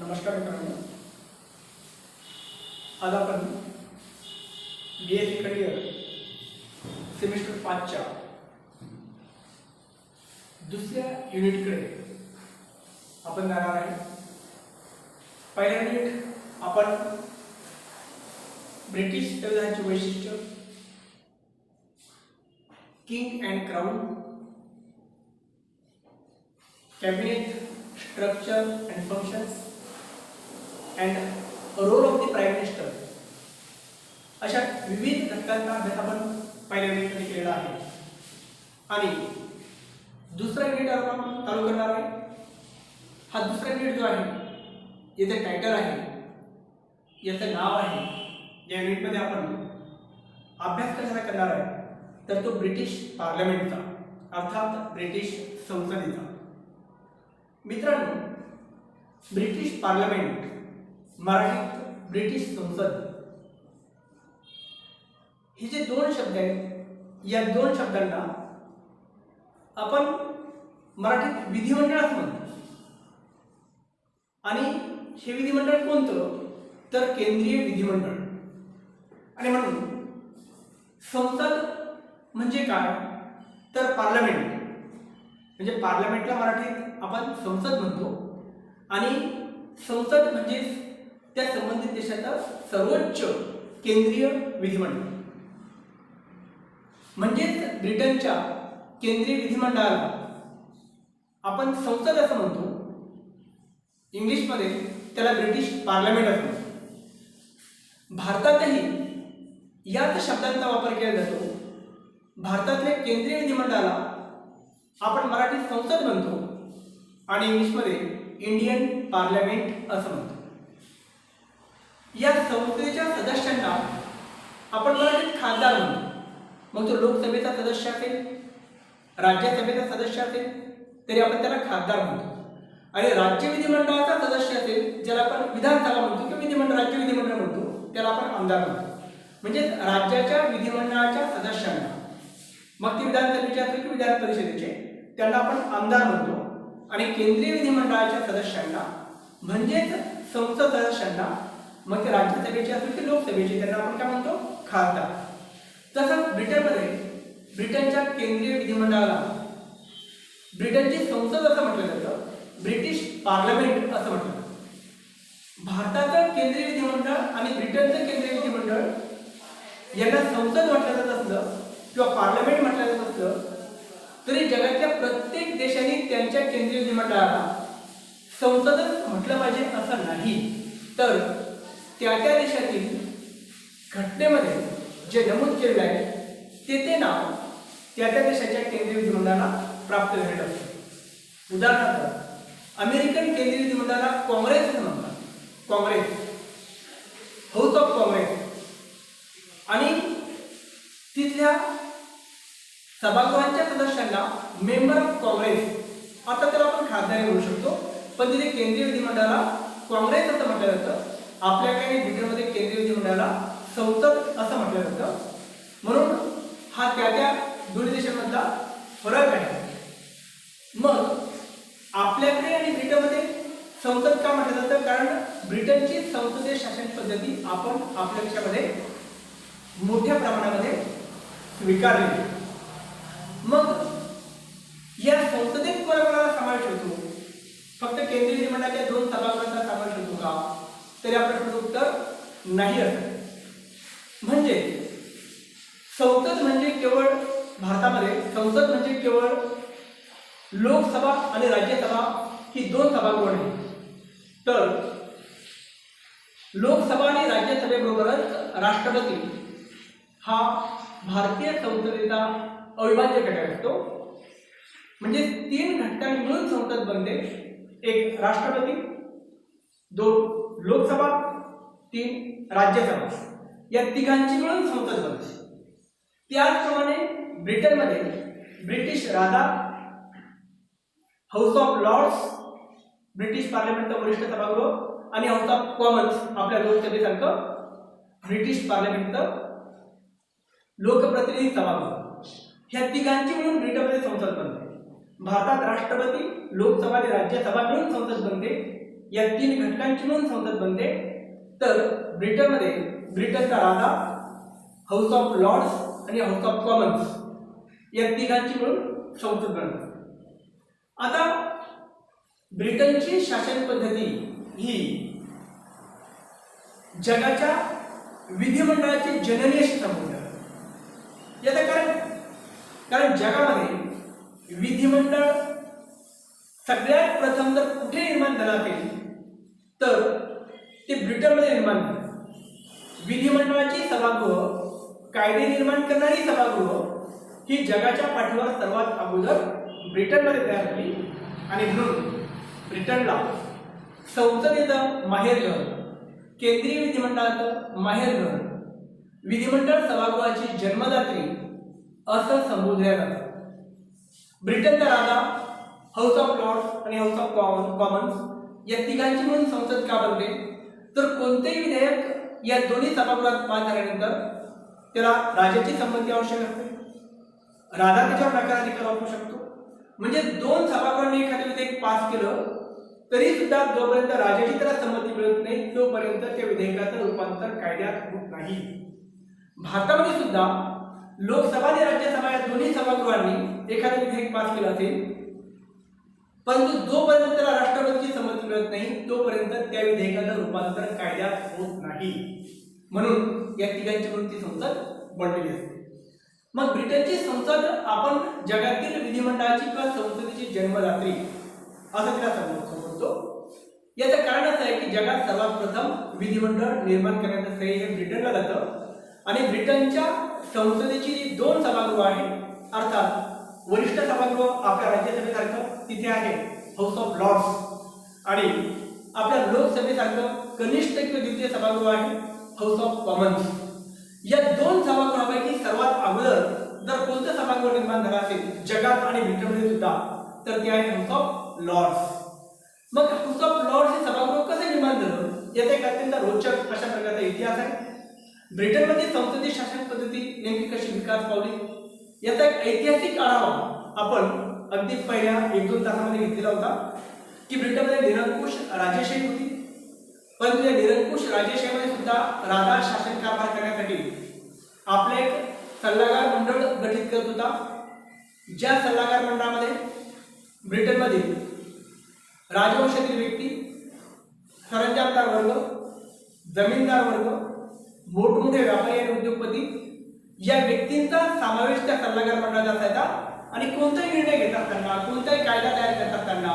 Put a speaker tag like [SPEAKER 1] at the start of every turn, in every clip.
[SPEAKER 1] नमस्कार मित्रांनो, आज आपण BA सेकंड इयर सेमिस्टर 5च्या दुसऱ्या युनिटकडे आपण जाणार आहे. पहिल्या युनिट आपण ब्रिटिश संविधानाची वैशिष्ट्य, king and crown, cabinet structure and functions and role of the prime minister अशा विविध घटकांचा अभ्यास आपण पहिल्या युनिटमध्ये केलेला आहे. आणि दुसरा युनिट आपण चालू करणार आहे. हा दुसरा युनिट जो आहे, याचं टायटल आहे, याचं नाव आहे. या युनिटमध्ये आपण अभ्यास कशाचा करणार आहे तर तो ब्रिटिश पार्लमेंटचा, अर्थात ब्रिटिश संसदेचा. मित्रांनो, ब्रिटिश पार्लमेंट, मराठीत ब्रिटिश संसद, हे जे दोन शब्द आहेत, या दोन शब्दांना आपण मराठीत विधिमंडळ असं म्हणतो. आणि हे विधिमंडळ कोणतं तर केंद्रीय विधिमंडळ. आणि म्हणून संसद म्हणजे काय तर पार्लमेंट, म्हणजे पार्लमेंटला मराठीत आपण संसद म्हणतो. आणि संसद म्हणजे त्या संबंधित देशाचा सर्वोच्च केंद्रीय विधिमंडळ. म्हणजेच ब्रिटनच्या केंद्रीय विधिमंडळाला आपण संसद असं म्हणतो. इंग्लिशमध्ये त्याला ब्रिटिश पार्लमेंट असं म्हणतो. भारतातही याच शब्दांचा वापर केला जातो. भारतातल्या केंद्रीय विधिमंडळाला आपण मराठीत संसद म्हणतो आणि इंग्लिशमध्ये इंडियन पार्लमेंट असं म्हणतो. या संसदेच्या सदस्यांना आपण मराठीत खासदार म्हणतो. मग तो लोकसभेचा सदस्य असेल, राज्यसभेचा सदस्य असेल तरी आपण त्याला खासदार म्हणतो. आणि राज्य विधिमंडळाचा सदस्य असेल, ज्याला आपण विधानसभा म्हणतो किंवा विधिमंडळ, राज्य विधिमंडळ म्हणतो, त्याला आपण आमदार म्हणतो. म्हणजे राज्याच्या विधिमंडळाच्या सदस्यांना, मग ते विधानसभेचे असेल की विधान परिषदेचे, त्यांना आपण आमदार म्हणतो. आणि केंद्रीय विधिमंडळाच्या सदस्यांना म्हणजेच संसद सदस्यांना, मग ते राज्यसभेचे असेल की लोकसभेचे, त्यांना आपण काय म्हणतो खासदार. तसंच ब्रिटनमध्ये ब्रिटनच्या केंद्रीय विधिमंडळाला ब्रिटनची संसद असं म्हटलं जातं, ब्रिटिश पार्लमेंट असं म्हटलं जातं. भारताचं केंद्रीय विधिमंडळ आणि ब्रिटनचं केंद्रीय विधिमंडळ यांना संसद म्हटलं जात असलं किंवा पार्लमेंट म्हटलं जात असलं तरी जगातल्या प्रत्येक देशाने त्यांच्या केंद्रीय विधिमंडळाला संसदच म्हटलं पाहिजे असं नाही. तर त्या त्या देशातील घटनेमध्ये जे नमूद केलेलं आहे ते नाव त्या त्या देशाच्या केंद्रीय विधिमंडळाला प्राप्त झालेलं असतं. उदाहरणार्थ अमेरिकन केंद्रीय विधिमंडळाला काँग्रेस असं म्हणतात, काँग्रेस, हाऊस ऑफ काँग्रेस. आणि तिथल्या सभागृहांच्या सदस्यांना मेंबर ऑफ काँग्रेस, आता त्याला आपण खासदार म्हणू शकतो, पण तिथे केंद्रीय विधिमंडळाला काँग्रेस असं म्हटलं जातं. आपल्याकडे ब्रिटनमध्ये केंद्रीय विधिमंडळाला संसद असं म्हटलं जातं. म्हणून हा त्या त्या दोन्ही देशांमधला फरक आहे. मग आपल्याकडे आणि ब्रिटनमध्ये संसद का म्हटलं जातं कारण ब्रिटनची संसदीय शासन पद्धती आपण आपल्या देशामध्ये मोठ्या प्रमाणामध्ये स्वीकारली. मग या संसदेत कोणाकोणाला समावेश होतो? फक्त केंद्रीय विधिमंडळाच्या दोन सभागृहांचा समावेश होतो का? तरी आपलं उत्तर नाही असं. म्हणजे संसद म्हणजे केवळ भारतामध्ये संसद म्हणजे केवळ लोकसभा आणि राज्यसभा ही दोन सभागृह आहेत. तर लोकसभा आणि राज्यसभेबरोबरच राष्ट्रपती हा भारतीय संसदेचा अविभाज्य घटक असतो. म्हणजे तीन घटकांनी मिळून संसद बनते. एक राष्ट्रपती, दोन लोकसभा, तीन राज्यसभा, या तिघांची मिळून संसद बनते. त्याचप्रमाणे ब्रिटनमध्ये ब्रिटिश राजा, हाऊस ऑफ लॉर्ड्स, ब्रिटिश पार्लमेंटचा वरिष्ठ सभागृह, आणि हाऊस ऑफ कॉमन्स आपल्या लोकसभेसारखं ब्रिटिश पार्लमेंटचं लोकप्रतिनिधी सभागृह, ह्या तिघांची मिळून ब्रिटनमध्ये संसद बनते. भारतात राष्ट्रपती, लोकसभा आणि राज्यसभा मिळून संसद बनते. या 3 घटकांची मिळून संसद बनते. तर ब्रिटनमध्ये ब्रिटनचा राजा, हाऊस ऑफ लॉर्ड्स आणि हाऊस ऑफ कॉमन्स या तिघांची मिळून संसद बनते. आता ब्रिटनची शासन पद्धती ही जगाच्या विधिमंडळाची जननी अशी संबोधतात. याचं कारण जगामध्ये विधिमंडळ सगळ्यात प्रथम जर कुठे निर्माण झालं असेल तर ते ब्रिटनमध्ये निर्माण झालं. विधिमंडळाची सभागृह, कायदे निर्माण करणारी सभागृह ही जगाच्या पाठीवर सर्वात अगोदर ब्रिटनमध्ये तयार झाली आणि म्हणून ब्रिटनला संसदेचं माहेरघर, केंद्रीय विधिमंडळाचं माहेरघर, विधिमंडळ सभागृहाची जन्मदात्री असं संबोधलं जातं. ब्रिटनचा राजा, हाऊस ऑफ लॉर्ड्स आणि हाऊस ऑफ कॉमन्स या तिघांची म्हणून संसद का बनते तर कोणतेही विधेयक या दोन्ही सभागृहात पास झाल्यानंतर त्याला राजाची संमती आवश्यक असते. राजा त्याच्यावर नकाराधिकार वापरू शकतो. म्हणजे 2 सभागृहांनी एखादे विधेयक पास केलं तरी सुद्धा जोपर्यंत राजाची त्याला संमती मिळत नाही तोपर्यंत त्या विधेयकाचं रूपांतर कायद्यात होत नाही. भारतामध्ये सुद्धा लोकसभा आणि राज्यसभा या दोन्ही सभागृहांनी एखादे विधेयक पास केलं असेल परंतु जोपर्यंत त्याला राष्ट्रपतीची संमती मिळत नाही तोपर्यंत त्या विधेयकाचं रूपांतर कायद्यात होत नाही. म्हणून या तिघांची म्हणून ती संसद बनलेली असते. मग ब्रिटनची संसद आपण जगातील विधिमंडळाची किंवा संसदेची जन्मदात्री असं तिला संबोधतो. याचं कारण असं आहे की जगात सर्वात प्रथम विधिमंडळ निर्माण करण्याचं श्रेय हे ब्रिटनला जातं आणि ब्रिटनच्या संसदेची 2 सभागृह आहेत अर्थात वरिष्ठ सभागृह आपल्या राज्यसभेसारखं तिथे आहे हाऊस ऑफ लॉर्ड्स आणि आपल्या लोकसभेसारखं कनिष्ठ किंवा द्वितीय सभागृह आहे हाऊस ऑफ कॉमन्स. या 2 सभागृहापैकी सर्वात अगोदर जर कोणतं सभागृह निर्माण झालं असेल जगात आणि ब्रिटनमध्ये सुद्धा तर ते आहे हाऊस ऑफ लॉर्ड्स. मग हाऊस ऑफ लॉर्ड्स हे सभागृह कसं निर्माण झालं याचा एक अत्यंत रोचक अशा प्रकारचा इतिहास आहे. ब्रिटनमध्ये संसदीय शासन पद्धती नेमकी कशी विकास पावली याचा एक ऐतिहासिक आढावा आपण अगदी पहिल्या 1-2 तासामध्ये घेतलेला होता की ब्रिटनमध्ये निरंकुश राजेशाही होती. परंतु या निरंकुश राजेशाहीमध्ये सुद्धा राजा शासन कारभार करण्यासाठी आपले एक सल्लागार मंडळ गठीत करत होता. ज्या सल्लागार मंडळामध्ये ब्रिटनमध्ये राजवंशातील व्यक्ती, सरंजामदार वर्ग, जमीनदार वर्ग, मोठमोठे व्यापारी आणि उद्योगपती या व्यक्तींचा समावेश त्या सल्लागार मंडळात असायचा आणि कोणताही निर्णय घेत असताना, कोणताही कायदा तयार करत असताना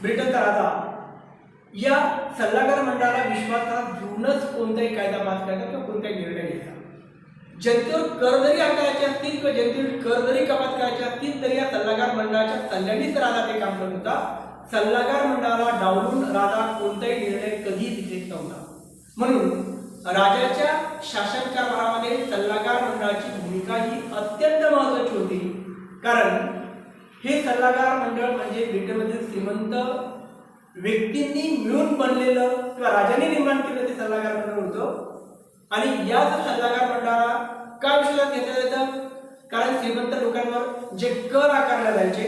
[SPEAKER 1] ब्रिटनचा राजा या सल्लागार मंडळाला विश्वासात घेऊनच कोणताही कायदा पास करायचा किंवा कोणताही निर्णय घ्यायचा. जनतेवर कर जरी आकारायचे असतील किंवा जनतेवर कर जरी कपात करायचे असतील तरी या सल्लागार मंडळाच्या सल्ल्यानेच राजा ते काम करत होता. सल्लागार मंडळाला डावलून राजा कोणताही निर्णय कधीच घेत नव्हता. म्हणून राजाच्या शासन कारभारामध्ये सल्लागार मंडळाची भूमिका ही अत्यंत महत्त्वाची होती. कारण हे सल्लागार मंडळ म्हणजे ब्रिटनमधील श्रीमंत व्यक्तींनी मिळून बनलेलं किंवा राजाने निर्माण केलेलं ते सल्लागार मंडळ होतं. आणि या सल्लागार मंडळाला का विश्वासात घेतलं जातं कारण श्रीमंत लोकांवर जे कर आकारले जायचे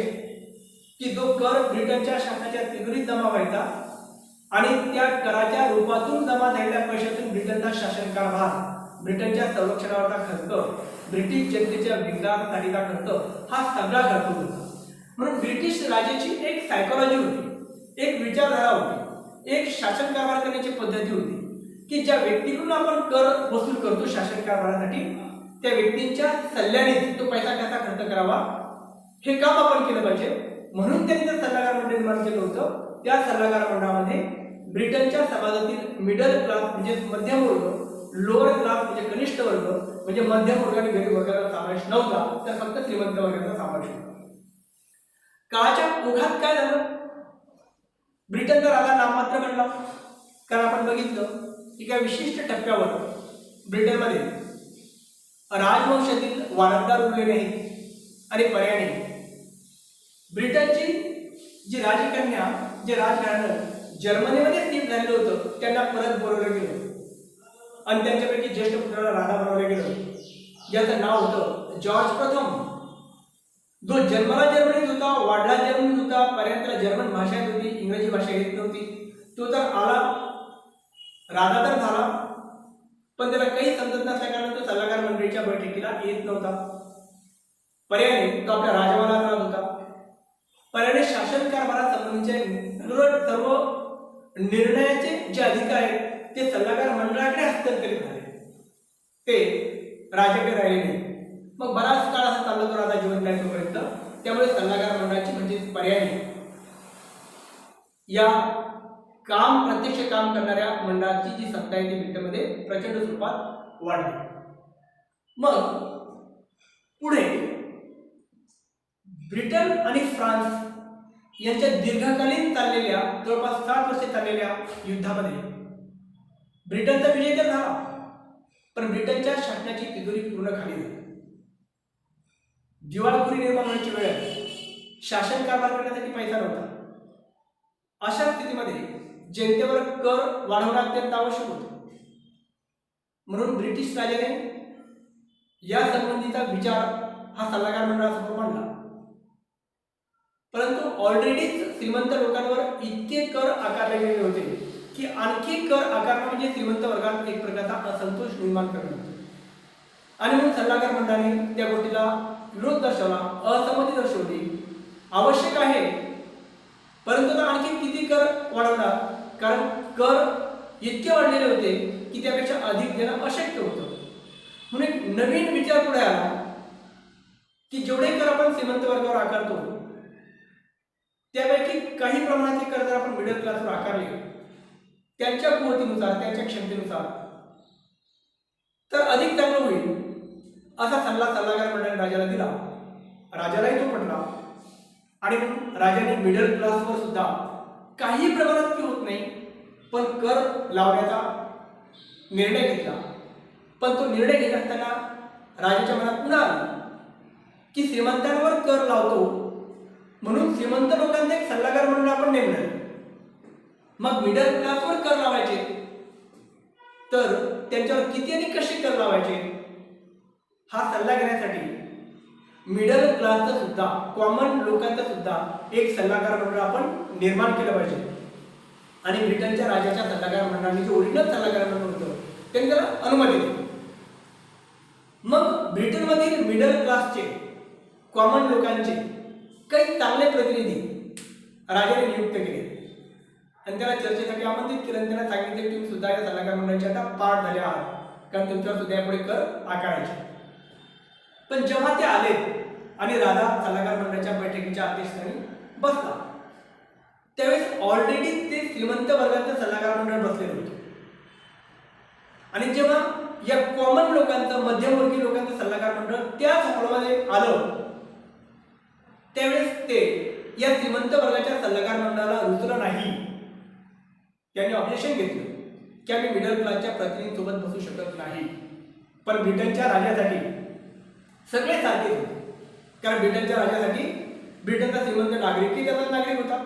[SPEAKER 1] की जो कर ब्रिटनच्या शासनाच्या तिजोरीत जमा व्हायचा आणि त्या कराच्या रूपातून जमा झालेल्या पैशातून ब्रिटनचा शासन कारभार, ब्रिटनच्या संरक्षणावरचा खर्च, ब्रिटिश जनतेच्या विकासासाठीचा खर्च हा सगळा खर्च होता. म्हणून ब्रिटिश राजाची एक सायकोलॉजी होती, एक विचारधारा होती, एक शासन कारभार करण्याची पद्धती होती की ज्या व्यक्तीकडून आपण कर वसूल करतो शासन कारभारासाठी त्या व्यक्तींच्या सल्ल्याने तो पैसा कसा खर्च करावा हे काम आपण केलं पाहिजे. म्हणून त्यांनी ते सल्लागार मंडळ निर्माण केलं होतं. त्या सल्लागार मंडळामध्ये ब्रिटनच्या समाजातील मिडल क्लास म्हणजे मध्यम वर्ग, लोअर क्लास म्हणजे कनिष्ठ वर्ग म्हणजे मध्यम वर्ग आणि गरीब वर्गाचा समावेश नव्हता, तर फक्त श्रीमंत वर्गाचा समावेश होता. काळाच्या ओघात काय झालं, ब्रिटनचा राजा नाममात्र बनला. कारण आपण बघितलं की एका विशिष्ट टप्प्यावर ब्रिटनमध्ये राजवंशातील वारसदार उरले नाहीत आणि पर्यायाने ब्रिटनची जी राजकन्या, जे राजघराणं जर्मनीमध्ये स्थित झालेलं होतं त्यांना परत बोलवलं गेलं आणि त्यांच्यापैकी ज्येष्ठ पुत्राला राजा बनवलं गेलं, ज्याचं नाव होतं जॉर्ज प्रथम. जो जन्माला जर्मनीत होता, वाढला जर्मनीत होता, पर्यंत जर्मन भाषा येत होती, इंग्रजी भाषा येत नव्हती. तो तो तर आला, राजा तर झाला, पण त्याला काही समजत नसल्या कारण तो सल्लागार मंडळीच्या बैठकीला येत नव्हता. पर्यायाने तो आपल्या राजवाड्यात राहत होता. पर्यायाने शासन कारभारासंबंधीचे सर्व निर्णयाचे जे अधिकार आहेत ते सल्लागार मंडळाकडे हस्तांतरित झाले, ते राजाकडे राहिले नाही. मग बराच काळ असा चालला तो राजा जिवंत आहे तोपर्यंत. त्यामुळे सल्लागार मंडळाची म्हणजे पर्यायाने या प्रत्यक्ष काम करणाऱ्या मंडळाची जी सत्ता आहे ती ब्रिटनमध्ये प्रचंड स्वरूपात वाढली. मग पुढे ब्रिटन आणि फ्रान्स यांच्या दीर्घकालीन चाललेल्या जवळपास 7 वर्षे चाललेल्या युद्धामध्ये ब्रिटनचा विजय तर झाला, पण ब्रिटनच्या शासनाची तिजोरी पूर्ण खाली झाली. दिवाळखोरी निर्माण होण्याची वेळ, शासन कारभार करण्यासाठी पैसा नव्हता. अशा स्थितीमध्ये जनतेवर कर वाढवणं अत्यंत आवश्यक होतं. म्हणून ब्रिटिश राजाने या संबंधीचा विचार हा सल्लागार मंडळासमोर मांडला. परंतु ऑलरेडीच श्रीमंत लोकांवर इतके कर आकारले गेले होते की आणखी कर आकारणं म्हणजे श्रीमंत वर्गात एक प्रकारचा असंतोष निर्माण करणं होतं. आणि म्हणून सल्लागार मंडळाने त्या गोष्टीला विरोध दर्शवला, असहमती दर्शवली. आवश्यक आहे, परंतु आणखी किती कर वाढवणार, कारण कर इतके वाढलेले होते की त्यापेक्षा अधिक देणं अशक्य होतं. म्हणून एक नवीन विचार पुढे आला की जेवढे कर आपण श्रीमंत वर्गावर आकारतो त्यापैकी काही प्रमाणाचे कर जर आपण मिडल क्लासवर आकारले त्यांच्या कुवतीनुसार, त्यांच्या क्षमतेनुसार, तर अधिक चांगलं होईल असा सल्ला सल्लागार मंडळाने राजाला दिला. राजालाही तो पटला आणि राजाने मिडल क्लासवर सुद्धा काही प्रमाणात की होत नाही पण कर लावण्याचा निर्णय घेतला. पण तो निर्णय घेत असताना राजाच्या मनात पुन्हा आला की श्रीमंतांवर कर लावतो म्हणून श्रीमंत लोकांचे एक सल्लागार मंडळ आपण नेमणार, मग मिडल क्लासवर कर लावायचे तर त्यांच्यावर किती आणि कसे कर लावायचे हा सल्ला घेण्यासाठी मिडल क्लासचा सुद्धा, कॉमन लोकांचा सुद्धा एक सल्लागार मंडळ आपण निर्माण केलं पाहिजे. आणि ब्रिटनच्या राजाच्या सल्लागार मंडळाने जे ओरिजिनल सल्लागार मंडळ होतं त्यांनी त्याला अनुमती दिली. मग ब्रिटनमधील मिडल क्लासचे, कॉमन लोकांचे काही चांगले प्रतिनिधी राजाने नियुक्त केले आणि त्याला चर्चेसाठी आमंत्रित केलं. आणि त्यांना सांगितले की तुम्ही सुद्धा या सल्लागार मंडळाचे आता पार्ट झाले आहात, कारण तुमच्यावर सुद्धा यापुढे कर आकारायचे. पण जेव्हा ते आले आणि राजा सल्लागार मंडळाच्या बैठकीच्या अध्यक्षस्थानी बसला त्यावेळेस ऑलरेडी ते श्रीमंत वर्गाचं सल्लागार मंडळ बसलेलं होतं. आणि जेव्हा या कॉमन लोकांचं, मध्यमवर्गीय लोकांचं सल्लागार मंडळ त्या हॉलमध्ये आलं त्यावेळेस ते या श्रीमंत वर्गाच्या सल्लागार मंडळाला रुचलं नाही. त्यांनी ऑब्जेक्शन घेतलं की आम्ही मिडल क्लासच्या प्रतिनिधींसोबत बसू शकत नाही. पण ब्रिटनच्या राजासाठी सगळे सारखेच होते, कारण ब्रिटनच्या राजासाठी ब्रिटनचा श्रीमंत नागरिकही त्याचा नागरिक होता,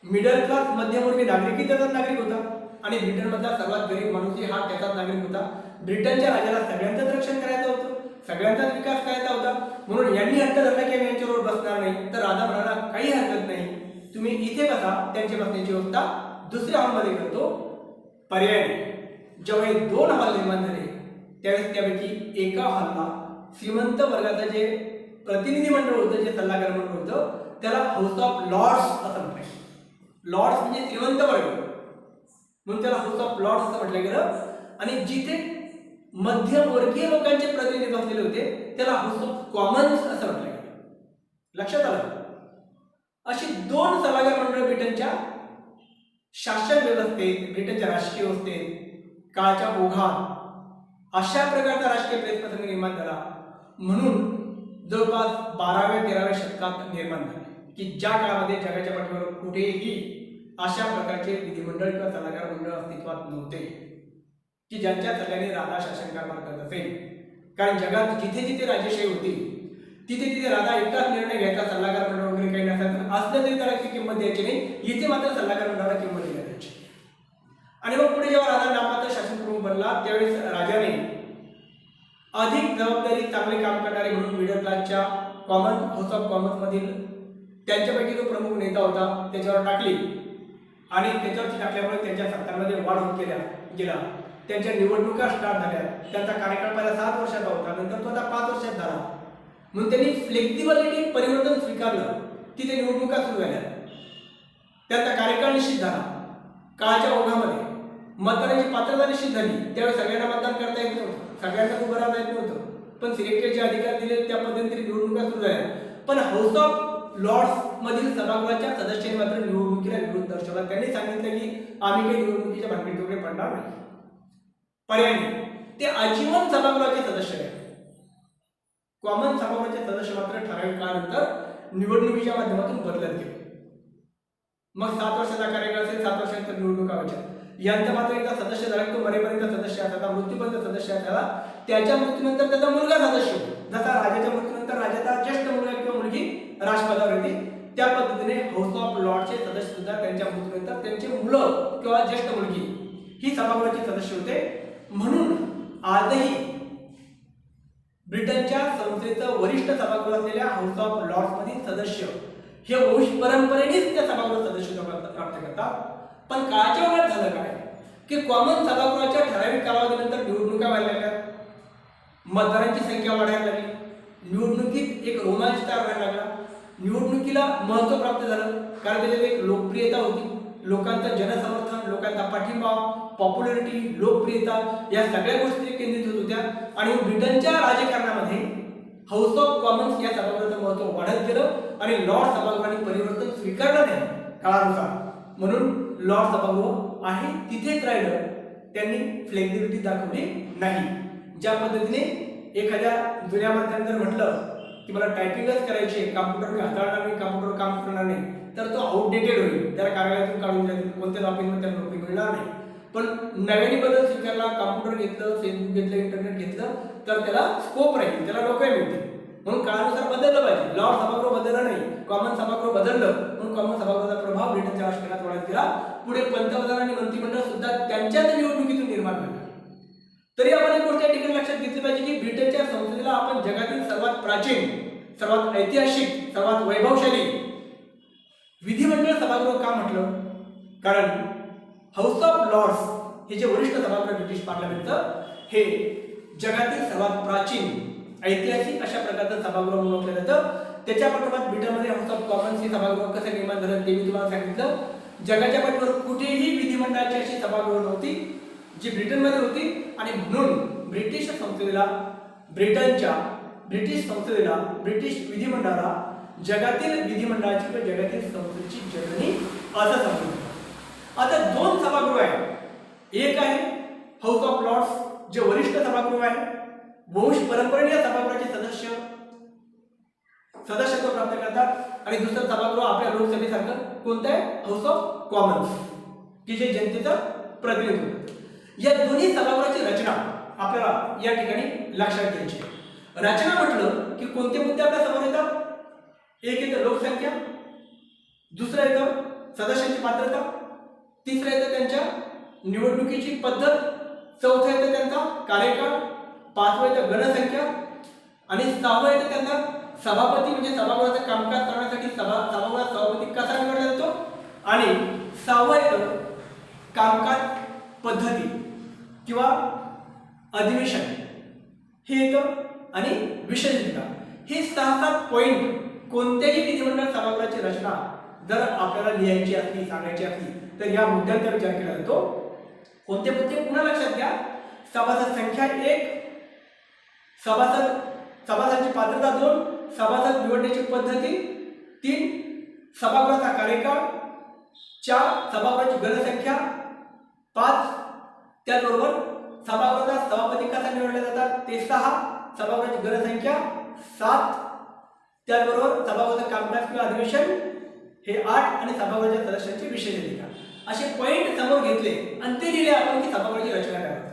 [SPEAKER 1] मिडल क्लास मध्यमवर्गीय नागरिकही त्याचा नागरिक होता आणि ब्रिटनमधला सर्वात गरीब माणूसही हा त्याचाच नागरिक होता. ब्रिटनच्या राजाला सगळ्यांचंच रक्षण करायचं होतं, सगळ्यांचाच विकास करायचा होता. म्हणून यांनी हट्ट धरला की आम्ही यांच्याबरोबर बसणार नाही. तर राजा म्हणाला काही हरकत नाही, तुम्ही इथे बसा, त्यांची बसण्याची व्यवस्था दुसऱ्या हॉलमध्ये करतो. पर्यायाने जेव्हा हे 2 हॉल निर्माण झाले त्यावेळेस त्यापैकी एका हॉलला श्रीमंत वर्गाचं जे प्रतिनिधी मंडळ होतं, जे सल्लागार मंडळ होतं, त्याला हाऊस ऑफ लॉर्ड्स असं म्हटलं. लॉर्ड्स म्हणजे श्रीमंत वर्ग म्हणून त्याला हाऊस ऑफ लॉर्ड्स असं म्हटलं गेलं. आणि जिथे मध्यमवर्गीय लोकांचे प्रतिनिधी बसलेले होते त्याला हाऊस ऑफ कॉमन्स असं म्हटलं गेलं. लक्षात आलं? अशी 2 सल्लागार मंडळ ब्रिटनच्या शासन व्यवस्थेत, ब्रिटनच्या राजकीय व्यवस्थेत काळाच्या ओघात अशा प्रकारचा राजकीय प्रसंग निर्माण झाला. म्हणून जवळपास 12व्या-13व्या शतकात निर्माण झाले की ज्या काळामध्ये जगाच्या पाठीवर कुठेही अशा प्रकारचे विधिमंडळ किंवा सल्लागार मंडळ अस्तित्वात नव्हते की ज्यांच्या सल्ल्याने राजा शासन कारभार करत असेल. कारण जगात जिथे जिथे राजेशाही होती तिथे तिथे राजा एकटाच निर्णय घ्यायचा, सल्लागार मंडळ वगैरे काही नसायचं. असलं तरी त्याला ती किंमत द्यायची नाही, इथे मात्र सल्लागार मंडळाला किंमत दिली जायची. आणि मग पुढे जेव्हा राजा नाममात्र शासन प्रमुख बनला त्यावेळेस राजाने अधिक जबाबदारी, चांगले काम करणारे म्हणून मिडल क्लासच्या हाऊस ऑफ कॉमन्स मधील त्यांच्यापैकी जो प्रमुख नेता होता त्याच्यावर टाकली आणि त्याच्यावरती टाकल्यामुळे त्यांच्या सरकारमध्ये वाढ होत गेला. त्यांच्या निवडणुका स्टार्ट झाल्या. त्यांचा कार्यकाळ पहिला 7 वर्षाचा होता, नंतर तो आता 5 वर्षात झाला. म्हणून त्यांनी फ्लेक्झिबिलिटी परिवर्तन स्वीकारलं. तिथे निवडणुका सुरू झाल्या. त्यांचा कार्यकाळ निश्चित झाला. काळाच्या ओघामध्ये मतदानाची पात्रता निश्चित झाली. त्यावेळी सगळ्यांना मतदान करता येत नव्हतं, सगळ्यांना उभं राहता येत नव्हतं, पण सिलेक्टेड जे अधिकार दिले त्या पद्धतीने निवडणुका सुरू झाल्या. पण हाऊस ऑफ लॉर्ड्स मधील सभागृहाच्या सदस्यांनी मात्र निवडणुकीला विरोध दर्शवला. त्यांनी सांगितलं की आम्ही काही निवडणुकीच्या भानगडीत वगैरे पडणार नाही. पर्यायी ते आजीवन सभागृहाचे सदस्य आहेत. कॉमन सभागृहाचे सदस्य मात्र ठराविक काळानंतर निवडणुकीच्या माध्यमातून बदलत गेले. मग 7 वर्षाचा कार्यकाळ असेल, 7 वर्षानंतर निवडणुका व्हायच्या. यांचा मात्र एकदा सदस्य झाला तो मरेपर्यंत सदस्य असायचा, मृत्यूपर्यंत सदस्य झाला. त्याच्या मृत्यूनंतर त्याचा मुलगा सदस्य होतो. जसा राजाच्या मृत्यूनंतर राजाचा ज्येष्ठ मुलगा किंवा मुलगी राजपदावर येते, त्या पद्धतीने हाऊस ऑफ लॉर्डचे सदस्य सुद्धा त्यांच्या मृत्यूनंतर त्यांचे मुलं किंवा ज्येष्ठ मुलगी ही सभागृहाचे सदस्य होते. म्हणून आजही ब्रिटनच्या संसदेचं वरिष्ठ सभागृह असलेल्या हाऊस ऑफ लॉर्ड्स मधील सदस्य हे वंश परंपरेनेच त्या सभागृह सदस्यत्व प्राप्त करतात. पण काळाच्या ओघात झालं काय की कॉमन सभागृहाच्या ठराविक कालावधीनंतर निवडणुका व्हायला लागल्या, मतदारांची संख्या वाढायला लागली, निवडणुकीत एक रोमांच तयार व्हायला लागला, निवडणुकीला महत्त्व प्राप्त झालं. कारण त्याच्यात एक लोकप्रियता होती, लोकांचं जनसमर्थन, लोकांचा पाठिंबा, पॉप्युलरिटी, लोकप्रियता या सगळ्या गोष्टी केंद्रित होत होत्या. आणि ब्रिटनच्या राजकारणामध्ये हाऊस ऑफ कॉमन्स या सभागृहाचं महत्त्व वाढत गेलं आणि लॉर्ड सभागृहाने परिवर्तन स्वीकारलं नाही काळानुसार. म्हणून लॉर्ड सभागृह आहे तिथेच राहिलं, त्यांनी फ्लेक्झिबिलिटी दाखवली नाही. ज्या पद्धतीने एखाद्या जुन्या माणसाने जर म्हटलं की मला टायपिंगच करायची आहे, कॉम्प्युटर मी हाताळणार नाही, कॉम्प्युटर काम करणार नाही, तर तो आउटडेटेड होईल, त्याला कार्यालयातून काढून जाईल, कोणत्याच ऑफिसमध्ये त्याला नोकरी मिळणार नाही. पण नव्याने बदल स्वीकारला, कॉम्प्युटर घेतलं, फेसबुक घेतलं, इंटरनेट घेतलं, तर त्याला स्कोप राहील, त्याला नोकरी मिळतील. म्हणून काळानुसार बदललं पाहिजे. लॉर्ड सभागृह बदललं नाही, कॉमन सभागृह बदललं. म्हणून कॉमन सभागृहाचा प्रभाव ब्रिटनच्या राजकारणात वाढत गेला. पुढे पंतप्रधान आणि मंत्रिमंडळ सुद्धा त्यांच्याच निवडणुकीतून निर्माण झालं. तरी आपण एक गोष्ट या ठिकाणी लक्षात घेतली पाहिजे की ब्रिटनच्या संसदेला आपण जगातील सर्वात प्राचीन, सर्वात ऐतिहासिक, सर्वात वैभवशाली विधिमंडळ सभागृह का म्हटलं? कारण हाऊस ऑफ लॉर्ड्स हे जे वरिष्ठ सभागृह ब्रिटिश पार्लमेंटचं हे जगातील सर्वात प्राचीन ऐतिहासिक अशा प्रकारचं सभागृह म्हणून ओळखलं जातं. त्याच्या पाठोपाठ ब्रिटनमध्ये हाऊस ऑफ कॉमन्स हे सभागृह कसं निर्माण झालं ते मी तुम्हाला सांगितलं. जगाच्या पाठीवर कुठेही विधिमंडळाची अशी सभागृह नव्हती जी ब्रिटनमध्ये होती. आणि म्हणून ब्रिटिश संसदेला, ब्रिटिश संसदेला, ब्रिटिश विधिमंडळाला जगातील विधिमंडळाची व जगातील संसदेची जननी असं समजलं. आता 2 सभागृह आहेत. एक आहे हाऊस ऑफ लॉर्ड्स जे वरिष्ठ सभागृह आहे, वंश परंपरेने या सभागृहाचे सदस्यत्व प्राप्त करतात. आणि दुसरं सभागृह आपल्या लोकसभेसारखं कोणतं आहे? हाऊस ऑफ कॉमन्स की जे जनतेचं प्रतिनिधित्व करतं. या दोन्ही सभागृहाची रचना आपल्याला या ठिकाणी लक्षात घ्यायची. रचना म्हटलं की कोणते मुद्दे आपल्या समोर येतात? एक येतं लोकसंख्या, दुसरं येतं सदस्यांची पात्रता, तिसरं येतं त्यांच्या निवडणुकीची पद्धत, चौथं येतं त्यांचा कार्यकाळ, 5वं येतं गणसंख्या आणि 6वं येतं त्यांचा सभापती म्हणजे सभागृहाचं कामकाज करण्यासाठी सभागृहात सभापती कसा निवडला जातो आणि 6वं येतं कामकाज पद्धती किंवा अधिवेशन हे येतं आणि विशेषतः हे 6-7 पॉइंट कोणत्याही विधिमंडळ सभागृहाची रचना जर आपल्याला लिहायची असली, सांगायची असली तर या मुद्द्यांचा विचार केला जातो. कोणते मुद्दे पुन्हा लक्षात घ्या? सभासद संख्या 1, सभासदांची पात्रता 2, सभासद निवडण्याची पद्धती 3, सभागृहाचा कार्यकाळ 4, सभागृहाची गणसंख्या 5, त्याचबरोबर सभागृहाचा सभापती कसा निवडले जातात ते 6, सभागृहाची गणसंख्या 7, त्याचबरोबर सभागृहाचं कामकाज किंवा अधिवेशन हे 8 आणि सभागृहाच्या सदस्यांची विशेषाधिकार असे पॉइंट समोर घेतले आणि ते लिहिले आपण की सभागृहाची रचना करायची.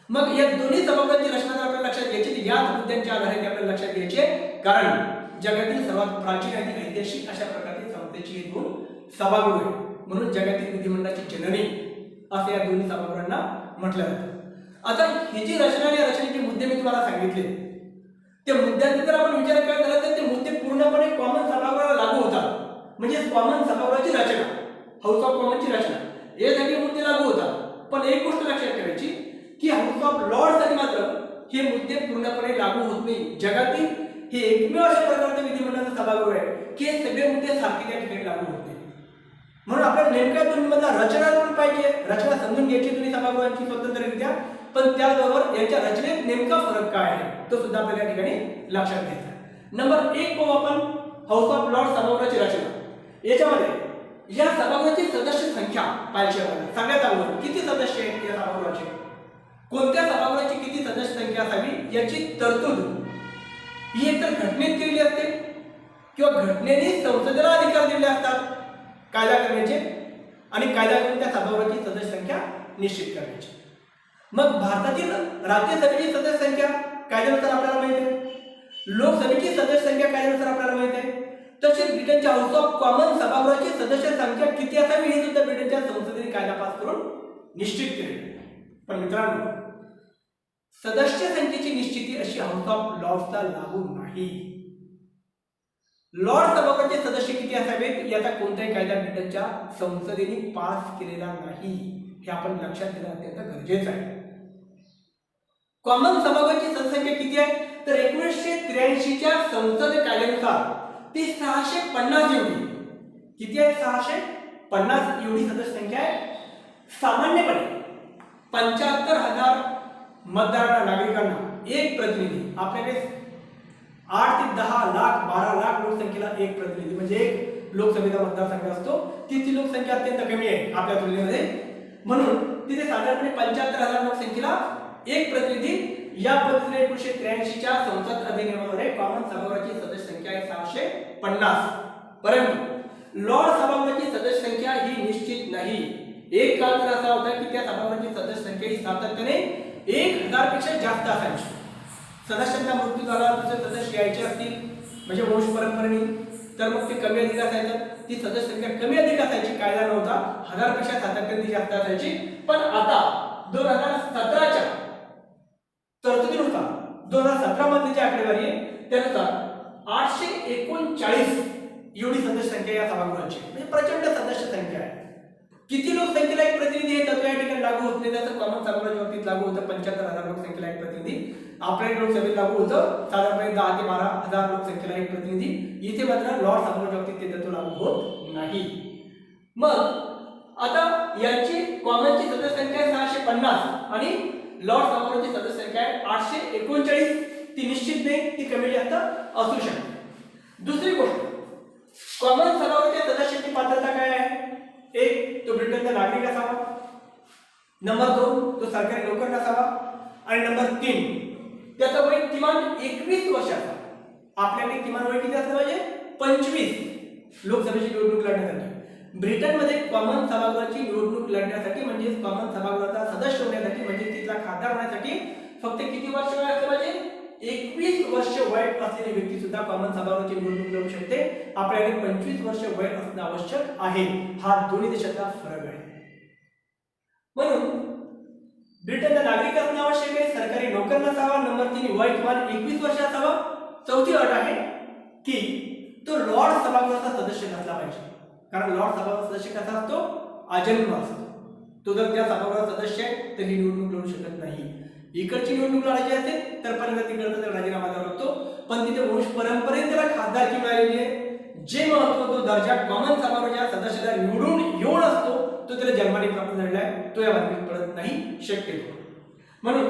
[SPEAKER 1] मग या दोन्ही सभागृहाची रचना आपल्याला लक्षात घ्यायची, याच मुद्द्यांच्या आधारे आपल्याला लक्षात घ्यायचे. कारण जगातील सर्वात प्राचीन आणि ऐतिहासिक अशा प्रकारची संस्थेची हे 2 सभागृह आहे. म्हणून जगातील विधिमंडळाची जननी असे या दोन्ही सभागृहांना म्हटलं जातं. आता ही जी रचना आणि रचनेचे मुद्दे मी तुम्हाला सांगितले, त्या मुद्द्यांचा जर आपण विचार करायला झाला तर ते मुद्दे पूर्णपणे कॉमन सभागृहाला लागू होतात. म्हणजे कॉमन सभागृहाची रचना हाऊस ऑफ कॉमन्सची रचना हे सगळे मुद्दे लागू होतात, पण एक गोष्ट लक्षात ठेवायची की हाऊस ऑफ लॉर्ड्ससाठी मात्र हे मुद्दे पूर्णपणे लागू होत नाही. जगातील हे एकमेव अशा प्रकारचं विधिमंडळाचं सभागृह आहे की हे सगळे मुद्दे सारखे त्या ठिकाणी लागू होत नाही. म्हणून आपल्याला नेमक्या दोन्हीमधला रचना पण पाहिजे, रचना समजून घ्यायची दोन्ही सभागृहांची स्वतंत्ररित्या, पण त्याचबरोबर यांच्या रचनेत नेमका फरक काय आहे तो सुद्धा आपल्याला या ठिकाणी लक्षात घ्यायचा. नंबर 1 पाहू आपण हाऊस ऑफ लॉर्ड्स सभागृहाची रचना. याच्यामध्ये या सभागृहाची सदस्य संख्या पाहिजे आपल्याला. सगळ्यात अगोदर किती सदस्य आहेत या सभागृहाचे, कोणत्या सभागृहाची किती सदस्य संख्या असावी याची तरतूद ही एकतर घटनेत केलेली असते किंवा घटनेने संसदेला अधिकार दिले असतात कायदा करण्याचे आणि कायदा करून त्या सभागृहाची सदस्य संख्या निश्चित करण्याची. मग भारतातील राज्यसभेची सदस्य संख्या कायद्यानुसार आपल्याला माहिती आहे, लोकसभेची सदस्य संख्या कायद्यानुसार आपल्याला माहिती आहे, तसेच ब्रिटनच्या हाऊस ऑफ कॉमन्स सभागृहाची सदस्य संख्या किती असावी हे सुद्धा ब्रिटनच्या संसदेने कायदा पास करून निश्चित केले. पण मित्रांनो, सदस्य संख्येची निश्चिती अशी हाऊस ऑफ लॉर्ड्सला लागू नाही. लॉर्ड सभागृहाचे सदस्य किती असावेत याचा कोणताही कायदा ब्रिटनच्या संसदेने पास केलेला नाही, हे आपण लक्षात घेणं अत्यंत गरजेचं आहे. कॉमन सभागृहाची सदस्यसंख्या किती आहे तर 1983 च्या संसद कायद्यानुसार ती 650 एवढी. किती आहे? 650 एवढी सदस्य संख्या आहे. सामान्यपणे 75,000 मतदारांना नागरिकांना एक प्रतिनिधी, आपल्याकडे 8 ते 10 लाख 12 लाख लोकसंख्येला एक प्रतिनिधी म्हणजे एक लोकसभेचा मतदारसंघ असतो. तिची लोकसंख्या अत्यंत कमी आहे आपल्या तुलनेमध्ये, म्हणून तिथे साधारणपणे 75,000 लोकसंख्येला एक प्रतिनिधी. या पद्धतीने 1983 च्या संसद अधिनियमाद्वारे कॉमन सभागृहाची सदस्य संख्या आहे 650. परंतु लॉर्ड सभागृहाची सदस्य संख्या ही निश्चित नाही. एक काळ तर असा होता की त्या सभागृहाची सदस्य संख्या ही सातत्याने 1000 पेक्षा जास्त असायची. सदस्यांचा मृत्यू झाला, दुसरे सदस्य यायचे असतील म्हणजे वंश परंपरेने, तर मग ते कमी अधिक असायचं. ती सदस्य संख्या कमी अधिक असायची, कायदा नव्हता, 1000 पेक्षा सातत्याने जास्त असायची. पण आता 2017च्या तरतुदीनुसार 2017 मधली जी आकडेवारी आहे त्यानुसार 839 एवढी सदस्य संख्या या सभागृहाची, म्हणजे प्रचंड सदस्य संख्या आहे. किती लोकसंख्येला एक प्रतिनिधी हे तत्व या ठिकाणी लागू होत नाही, त्याचं कॉमन सभागृहाच्या बाबतीत लागू होतं 75,000 लोकसंख्येला एक प्रतिनिधी. आपल्या लोकसभेत लागू होतं साधारणपणे 10 ते 12,000 लोकसंख्येला एक प्रतिनिधी. इथे मात्र लॉर्ड सभागृहाच्या बाबतीत ते तत्व लागू होत नाही. मग आता यांची कॉमनची सदस्य संख्या आहे 650 आणि लॉर्ड सभागृहाची सदस्य संख्या आहे 839. ती निश्चित नाही, ती कमी जास्त असू शकते. दुसरी गोष्ट, कॉमन सभागृहाच्या सदस्याची पात्रता काय आहे? एक, तो ब्रिटनचा नागरिक असावा. नंबर 2, तो सरकारी नोकर नसावा. आणि नंबर 3, त्याचा वय किमान 21 वर्ष असावा. आपल्याकडे किमान वय किती असलं पाहिजे? 25 लोकसभेची निवडणूक लढण्यासाठी. ब्रिटनमध्ये कॉमन सभागृहाची निवडणूक लढण्यासाठी म्हणजे कॉमन सभागृहाचा सदस्य होण्यासाठी म्हणजे तिथला खासदार होण्यासाठी फक्त किती वर्ष वय असलं पाहिजे? 21 वर्ष वय असलेली व्यक्ती सुद्धा कॉमन सभागृहाची निवडणूक लढू शकते. आपल्याकडे 25 वर्ष वय असणं आवश्यक आहे. हा दोन्ही देशातला फरक आहे. म्हणून ब्रिटनचा नागरिक असणं आवश्यक आहे, सरकारी नोकर नसावा. नंबर 3, वय किमान 21 वर्ष असावा. चौथी अट आहे की तो लॉर्ड सभागृहाचा सदस्य नसला पाहिजे, कारण लॉर्ड सभागृह सदस्य कसा असतो? अजन्म असतो. तो जर त्या सभागृहाचा सदस्य आहे तर ही निवडणूक लढू शकत नाही. इकडची निवडणूक लढायची असेल तर पहिल्यांदा तिकडचा त्याला राजीनामा द्यावा लागतो, पण तिथे वंश परंपरेने त्याला खासदारकी मिळालेली आहे. जे महत्व तो दर्जा कॉमन सभागृहाच्या सदस्याला निवडून येऊन असतो तो त्याला जन्माने प्राप्त झालेला आहे, तो या बाबतीत पडत नाही शक्यतो. म्हणून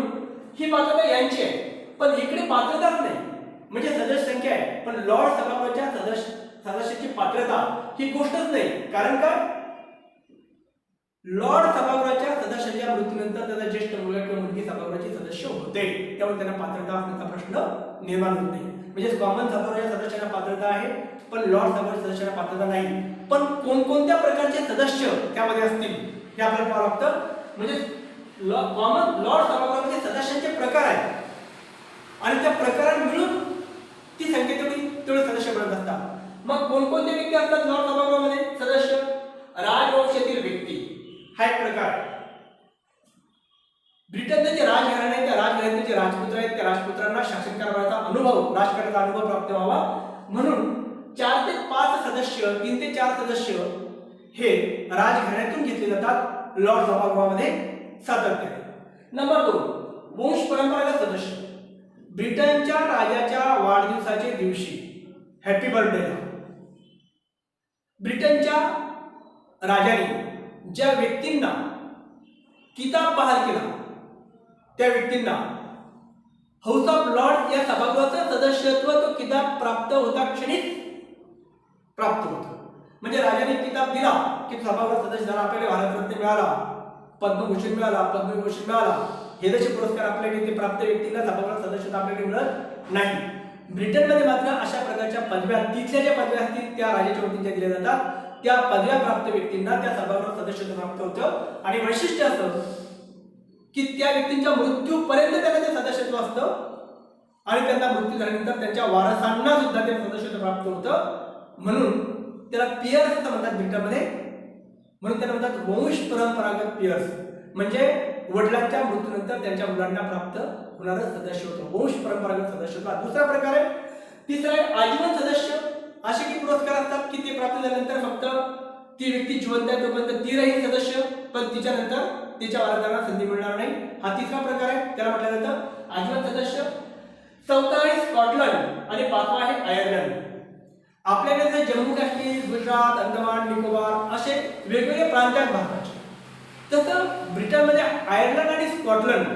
[SPEAKER 1] ही पात्रता यांची आहे, पण इकडे पात्रताच नाही म्हणजे सदस्य संख्या आहे, पण लॉर्ड सभागृहाच्या सदस्याची पात्रता ही गोष्टच नाही. कारण काय? लॉर्ड सभागृहाच्या सदस्याच्या मृत्यूनंतर त्याचा ज्येष्ठ मुलगा किंवा मुलगी सभागृहाचे सदस्य होते, त्यामुळे त्यांना पात्रता असण्याचा प्रश्न निर्माण होत नाही. म्हणजे कॉमन सभागृहाच्या सदस्यांना पात्रता आहे पण लॉर्ड सभागृहाच्या सदस्यांना पात्रता नाही. पण कोणकोणत्या प्रकारचे सदस्य त्यामध्ये असतील हे आपल्याला पाहावं लागतं. म्हणजे कॉमन लॉर्ड सभागृहामध्ये सदस्यांचे प्रकार आहेत आणि त्या प्रकारांना मिळून ती संख्या तेवढे सदस्य बनत असतात. मग कोणकोणते व्यक्ती असतात लॉर्ड सभागृहामध्ये सदस्य? राजवंशातील व्यक्ती हा एक प्रकार. ब्रिटनचे जे राजघराणे आहेत त्या राजघराण्याचे जे राजपुत्र आहेत त्या राजपुत्रांना शासन कारभाराचा अनुभव, राजकारणाचा अनुभव प्राप्त व्हावा म्हणून 4 ते 5 सदस्य, 3 ते 4 सदस्य हे राजघराण्यातून घेतले जातात लॉर्ड सभागृहामध्ये सातत्याने. नंबर 2, वंश परंपरागत सदस्य. ब्रिटनच्या राजाच्या वाढदिवसाच्या दिवशी हॅपी बर्थडे. ब्रिटनच्या राजाने ज्या व्यक्तींना किताब बहाल केला त्या व्यक्तींना हाऊस ऑफ लॉर्ड या सभागृहाचं सदस्यत्व तो किताब प्राप्त होता क्षणीच प्राप्त होतं. म्हणजे राजाने किताब दिला की सभागृहात सदस्य झाला, आपल्याला भारतरत्न मिळाला, पद्मभूषण मिळाला, पद्मविभूषण मिळाला. हे जसे पुरस्कार आपल्याकडे ते प्राप्त व्यक्तींना सभागृहात सदस्यत्व आपल्याकडे मिळत नाही. ब्रिटनमध्ये मात्र अशा प्रकारच्या पदव्या, तिथल्या ज्या पदव्या असतील त्या राजाच्या वतीने दिल्या जातात, त्या पदव्या प्राप्त व्यक्तींना त्या सभागृहात सदस्यत्व प्राप्त होतं. आणि वैशिष्ट्य असं की त्या व्यक्तींच्या मृत्यूपर्यंत त्यांना ते सदस्यत्व असतं आणि त्यांना मृत्यू झाल्यानंतर त्यांच्या वारसांना सुद्धा ते सदस्यत्व प्राप्त होतं. म्हणून त्याला पियर्स असं म्हणतात ब्रिटनमध्ये. म्हणून त्याला म्हणतात वंश परंपरागत पियर्स, म्हणजे वडिलांच्या मृत्यूनंतर त्यांच्या मुलांना प्राप्त होणारं सदस्यत्व, वंश परंपरागत सदस्यत्व. दुसरा प्रकार आहे, तिसरा आहे आजीवन सदस्य. असे काही पुरस्कार असतात की ते प्राप्त झाल्यानंतर फक्त ती व्यक्ती जिवंत आहे तोपर्यंत ती राहील सदस्य, पण तिच्यानंतर तिच्या वारसांना संधी मिळणार नाही. हा तिसरा प्रकार आहे, त्याला म्हटलं जातं आजीवन सदस्य. चौथा आहे स्कॉटलंड आणि पाचवा आहे आयर्लंड. आपल्याकडे जम्मू काश्मीर, गुजरात, अंदमान निकोबार असे वेगवेगळे प्रांत आहेत भारताचे. तसं ब्रिटनमध्ये आयर्लंड आणि स्कॉटलंड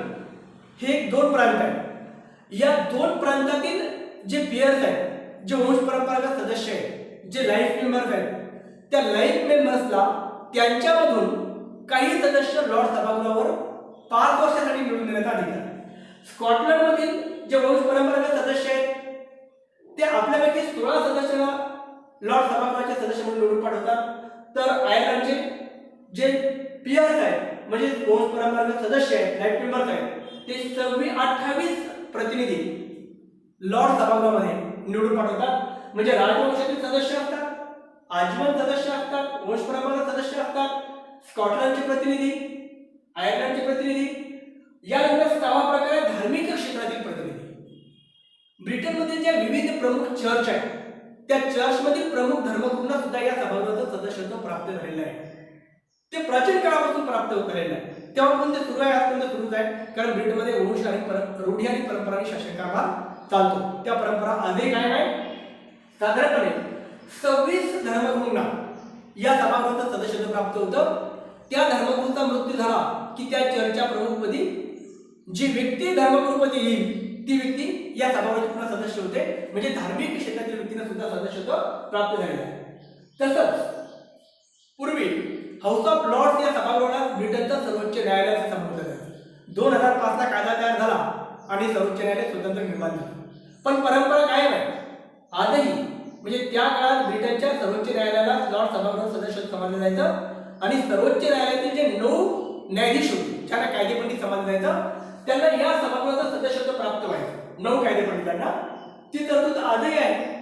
[SPEAKER 1] हे 2 प्रांत आहेत. या 2 प्रांतातील जे पियर्स आहेत, जे वंश परंपरागत सदस्य आहेत, जे लाईफ मेंबर्स आहेत, त्या लाईफ मेंबर्सला त्यांच्यामधून काही सदस्य लॉर्ड सभागृहावर 5 वर्षासाठी निवडून देण्याचा अधिकार आहे. स्कॉटलंडमधील जे वंश परंपरागत सदस्य आहेत ते आपल्यापैकी 16 सदस्यांना लॉर्ड सभागृहाचे सदस्य म्हणून निवडून पाठवतात. तर आयर्लंडचे जे पियर्स आहेत, म्हणजे वंश परंपरागत सदस्य आहेत, लाईफ मेंबर्स आहेत, ते 28 प्रतिनिधी लॉर्ड सभागृहामध्ये निवडून पाठवतात. म्हणजे राजवंशातील सदस्य असतात, आजीवन सदस्य असतात, वंश परंपरागत सदस्य असतात, स्कॉटलंडचे प्रतिनिधी, आयर्लंडचे प्रतिनिधी. यानंतर 6वा प्रकार आहे धार्मिक क्षेत्रातील प्रतिनिधी. ब्रिटनमध्ये ज्या विविध प्रमुख चर्च आहेत त्या चर्चमधील प्रमुख धर्मगुरूंना सुद्धा या सभागृहाचं सदस्यत्व प्राप्त झालेलं आहे. ते प्राचीन काळापासून प्राप्त होत आलेलं आहे. तेव्हापासून ते सुरू आहे, आजपर्यंत सुरूच आहे. कारण ब्रिटनमध्ये वंश आणि रूढी आणि परंपरांनी शासनकारभार चालतो. त्या परंपरा आजही काय आहे. साधारणपणे 26 धर्मगुरूंना या सभागृहाचं सदस्यत्व प्राप्त होतं. त्या धर्मगुरूचा मृत्यू झाला की त्या चर्चच्या प्रमुखपदी जी व्यक्ती धर्मगुरूपदी येईल ती व्यक्ती या सभागृहाचे पुन्हा सदस्य होते. म्हणजे धार्मिक क्षेत्रातील व्यक्तींना सुद्धा सदस्यत्व प्राप्त झालेलं आहे. तसंच पूर्वी हाऊस ऑफ लॉर्ड्स या सभागृहाला ब्रिटनचा सर्वोच्च न्यायालयाचा संबंध आहे. 2005 ला कायदा तयार झाला आणि सर्वोच्च न्यायालय स्वतंत्र निर्माण झालं. पण परंपरा कायम आहे आजही. म्हणजे त्या काळात ब्रिटनच्या सर्वोच्च न्यायालयाला लॉर्ड सभागृह सदस्यत्व समजलं जायचं आणि सर्वोच्च न्यायालयातील जे 9 न्यायाधीश होते ज्यांना कायदेपंडित समजलं जायचं त्यांना या सभागृहाचं सदस्यत्व प्राप्त व्हायचं. 9 कायदेपंडितांना ती तरतूद आजही आहे.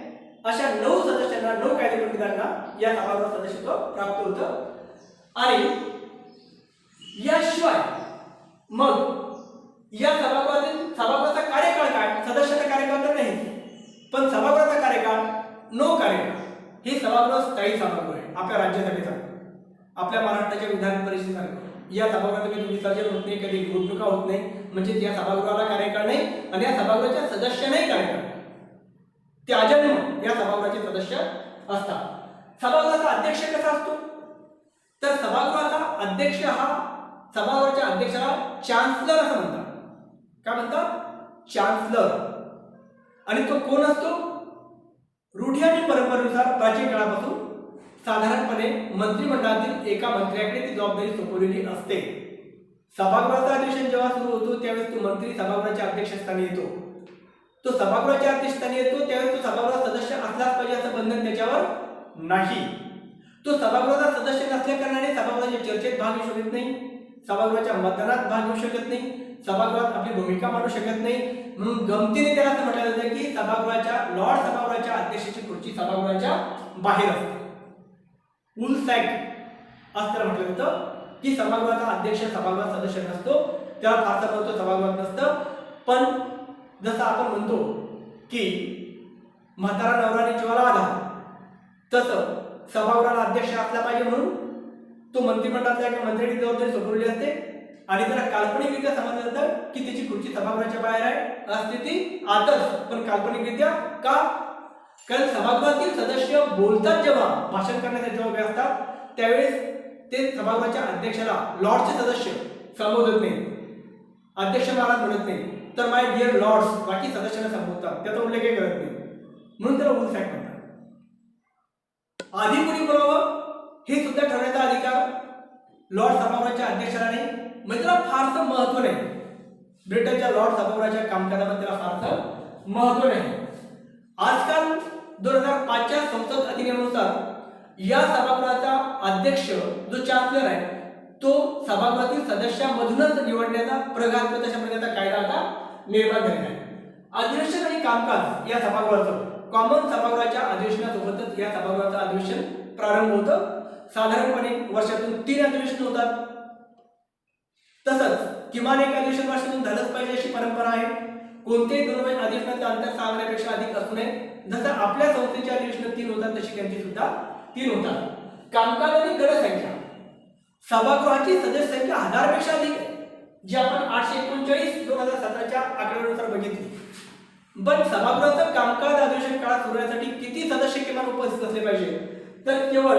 [SPEAKER 1] अशा 9 सदस्यांना, 9 कायदेपंडितांना या सभागृहाचं सदस्यत्व प्राप्त होतं. आणि याशिवाय मग या सभागृहाचा कार्यकाळ काय, सदस्याचा कार्यकाळ तर नाही, पण सभागृहाचा कार्यकाळ 9 कार्यकाळ. हे सभागृह स्थायी सभागृह आहे. आपल्या राज्यासाठी आपल्या महाराष्ट्राच्या विधान परिषदेसारखं या सभागृहात कधी विसर्जन होत नाही, कधी निवडणुका होत नाही. म्हणजे या सभागृहाला कार्यकाळ नाही आणि या सभागृहाच्या सदस्यांनाही कार्यकाळ नाही. ते अजन्म या सभागृहाचे सदस्य असतात. सभागृहाचा अध्यक्ष कसा असतो तर सभागृहाचा अध्यक्ष हा सभागृहाच्या अध्यक्षाला चान्सलर असं म्हणतात. काय म्हणतात? चान्सलर. आणि तो कोण असतो? रूढी आणि परंपरेनुसार प्राचीन काळापासून साधारणपणे मंत्रिमंडळातील एका मंत्र्याकडे ती जबाबदारी सोपवलेली असते. सभागृहाचा अधिवेशन जेव्हा सुरू होतो त्यावेळेस तो मंत्री सभागृहाच्या अध्यक्षस्थानी येतो. तो सभागृहाच्या अध्यक्षस्थानी येतो त्यावेळेस तो सभागृह सदस्य असलाच पाहिजे असं बंधन त्याच्यावर नाही. तो सभागृहाचा सदस्य नसल्या कारणाने सभागृहाच्या चर्चेत भाग घेऊ शकत नाही, सभागृहाच्या मतदानात भाग घेऊ शकत नाही, सभागृहात आपली भूमिका मांडू शकत नाही. म्हणून गमतीने त्याला असं म्हटलं जातं की लॉर्ड सभागृहाच्या अध्यक्षाची खुर्ची सभागृहाच्या बाहेर असते. उलसॅक असं म्हटलं जातं की सभागृहाचा अध्यक्ष सभागृहात सदस्य नसतो, त्याला फारसा महत्त्व सभागृहात नसतं. पण जसं आपण म्हणतो की म्हातारा नवरा जीवाला आला तसं सभागृहाला अध्यक्ष असला पाहिजे म्हणून तो मंत्रिमंडळातल्या एका मंत्र्याची जबाबदारी सोपवली असते आणि त्याला काल्पनिकरित्या समजलं जातं की त्याची खुर्ची सभागृहाच्या बाहेर आहे असते ती आतच, पण काल्पनिकरित्या का? कारण सभागृहातील सदस्य बोलतात जेव्हा, भाषण करण्यासाठी जेव्हा उभे असतात त्यावेळेस ते सभागृहाच्या अध्यक्षाला लॉर्डचे सदस्य संबोधत नाही, अध्यक्ष महाराज म्हणत नाही, तर माय डिअर लॉर्ड्स बाकी सदस्यांना संबोधतात, त्याचा उल्लेख करत नाही, म्हणून त्याला उल्स ऍक्ट म्हणतात. आधी कोणी बोलावं हे सुद्धा ठरवण्याचा अधिकार लॉर्ड सभागृहाच्या अध्यक्षाला नाही, म्हणजे त्याला फारसं महत्व नाही. ब्रिटनच्या लॉर्ड सभागृहाच्या कामकाजामध्ये त्याला फारसं महत्व नाही. आजकाल 2005च्या संसद अधिनियमानुसार या सभागृहाचा अध्यक्ष जो चान्सलर आहे तो सभागृहातील सदस्यांमधूनच निवडण्याचा प्रघात तशा प्रकारचा कायदा आता निर्माण झालेला आहे. अधिवेशन आणि कामकाज या सभागृहाचं कॉमन सभागृहाच्या अधिवेशनासोबतच या सभागृहाचं अधिवेशन प्रारंभ होतं. साधारणपणे वर्षातून 3 अधिवेशन होतात. तसंच किमान एक अधिवेशन वर्षातून झालंच पाहिजे अशी परंपरा आहे. कोणतेही 2 अधिवेशनाचं अंतर 6 महिन्यापेक्षा अधिक असू नये. जसं आपल्या संस्थेचे अधिवेशन 3 होतात तशी त्यांची सुद्धा 3 होतात. कामकाज आणि गणसंख्या सभागृहाची सदस्य संख्या 1000 पेक्षा अधिक आहे, जी आपण 839 2017च्या आकडेवारीनुसार बघितली. पण सभागृहाचं कामकाज अधिवेशन काळात सुरू होण्यासाठी किती सदस्य किमान उपस्थित असले पाहिजे, तर केवळ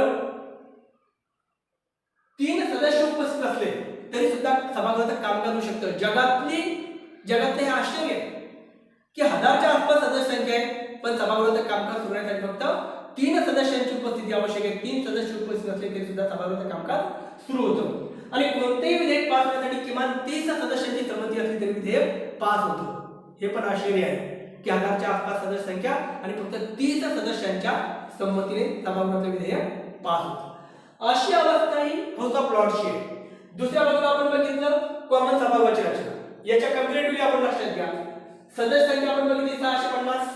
[SPEAKER 1] 3 सदस्य उपस्थित असले तरी सुद्धा सभागृहाचं कामकाज होऊ शकतं. जगातले हे आश्चर्य आहे की 1000च्या आसपास सदस्य संख्या आहे, पण सभागृहाचं कामकाज सुरू होण्यासाठी फक्त 3 सदस्यांची उपस्थिती आवश्यक आहे. 3 सदस्य उपस्थित असले तरी सुद्धा सभागृहाचं कामकाज सुरू होतं. आणि कोणतेही विधेयक पास होण्यासाठी किमान 30 सदस्यांची संमती असली तरी विधेयक पास होतं. हे पण आश्चर्य आहे की 1000च्या आसपास सदस्य संख्या आणि फक्त 30 सदस्यांच्या संमतीने सभागृहाचं विधेयक पास होतं. अशी अवस्था ही हाऊस ऑफ लॉर्ड्सची आहे. दुसऱ्या बाजूला आपण बघितलं कॉमन सभागृहाची रचना. याच्या कम्पॅरेटिव्हली आपण लक्षात घ्या, सदस्य संख्या आपण बघितली 650.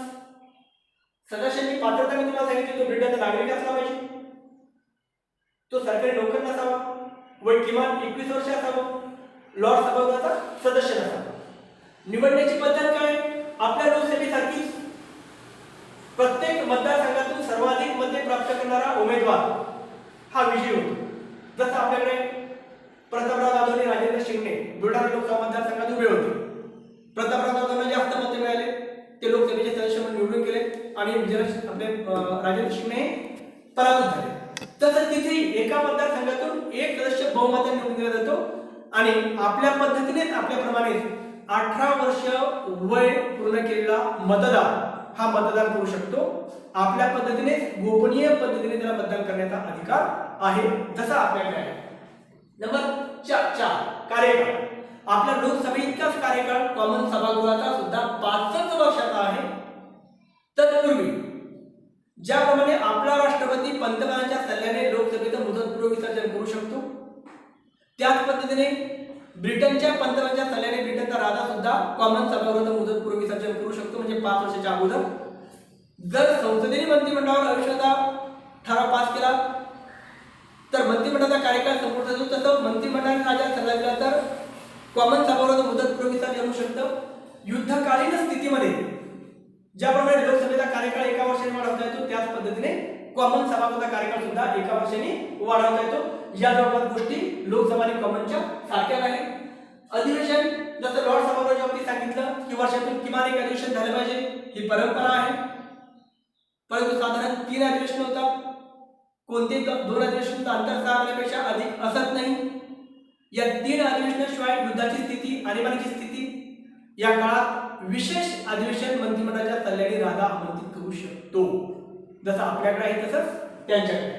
[SPEAKER 1] सदस्यांची पात्रता मी तुम्हाला सांगितली, तो ब्रिटनचा नागरिक असला पाहिजे, तो सरकारी नोकर नसावा, वय किमान 21 वर्ष असावं, लॉर्ड सभागृहाचा सदस्य नसावा. निवडण्याची पद्धत काय? आपल्या लोकसभेसारखीच प्रत्येक मतदारसंघातून सर्वाधिक मते प्राप्त करणारा उमेदवार हा विजयी होतो. जसं आपल्याकडे प्रतापराव जाधव आणि राजेंद्र शिंगणे बुलढाणा लोकसभा मतदारसंघात उभे होते. प्रतापराव जाधवला जास्त मते मिळाले, ते लोकसभेचे सदस्य म्हणून निवडून गेले आणि आपले राजेंद्र शिंगणे पराभूत झाले. तसंच तिथेही एका मतदारसंघातून एक सदस्य बहुमताने निवडून दिला जातो आणि आपल्या पद्धतीनेच आपल्याप्रमाणे 18 वर्ष वय पूर्ण केलेला मतदार हा मतदान करू शकतो. आपल्या पद्धतीने गोपनीय पद्धतीने त्याला मतदान करण्याचा अधिकार आहे, जसा आपल्याकडे आहे. नंबर 4 कार्यकाळ. आपल्या लोकसभेइतकाच कार्यकाळ कॉमन सभागृहाचा सुद्धा 5 वर्षाचा आहे. तत्पूर्वी ज्याप्रमाणे आपला राष्ट्रपती पंतप्रधानांच्या सल्ल्याने लोकसभेचं मुदतपूर्व विसर्जन करू शकतो, त्याच पद्धतीने ब्रिटनच्या पंतप्रधानांच्या सल्ल्याने ब्रिटनचा राजा सुद्धा कॉमन सभागृहाचं मुदतपूर्व विसर्जन करू शकतो, म्हणजे 5 वर्षाच्या अगोदर. जर संसदेने मंत्रिमंडळावर अविश्वासाचा ठराव पास केला तर मंत्रिमंडळाचा कार्यकाळ संपूर्ण होतो. तसं मंत्रिमंडळाने राज्यात सल्ला दिला तर कॉमन सभागृहाचं मुदतपूर्व विसर्जन होऊ शकतं. युद्धकालीन स्थितीमध्ये ज्याप्रमाणे लोकसभेचा कार्यकाळ 1 वर्षाने वाढवता येतो, त्याच पद्धतीने कॉमन सभागृहाचा कार्यकाळ सुद्धा 1 वर्षाने वाढवता येतो. या दोन गोष्टी लोकसभा आणि कॉमनच्या सारख्याच आहेत. अधिवेशन जसं लॉर्ड सभागृहाच्या बाबतीत सांगितलं की वर्षातून किमान एक अधिवेशन झालं पाहिजे, ही परंपरा आहे. परंतु साधारण 3 अधिवेशन होतात. कोणतेही 2 अधिवेशनाचं अंतर 6 महिन्यापेक्षा अधिक असत नाही. या 3 अधिवेशनाशिवाय युद्धाची स्थिती, आणीबाणीची स्थिती या काळात विशेष अधिवेशन मंत्रिमंडळाच्या सल्ल्याने राजा आमंत्रित करू शकतो. जसं आपल्याकडे आहे तसंच त्यांच्याकडे.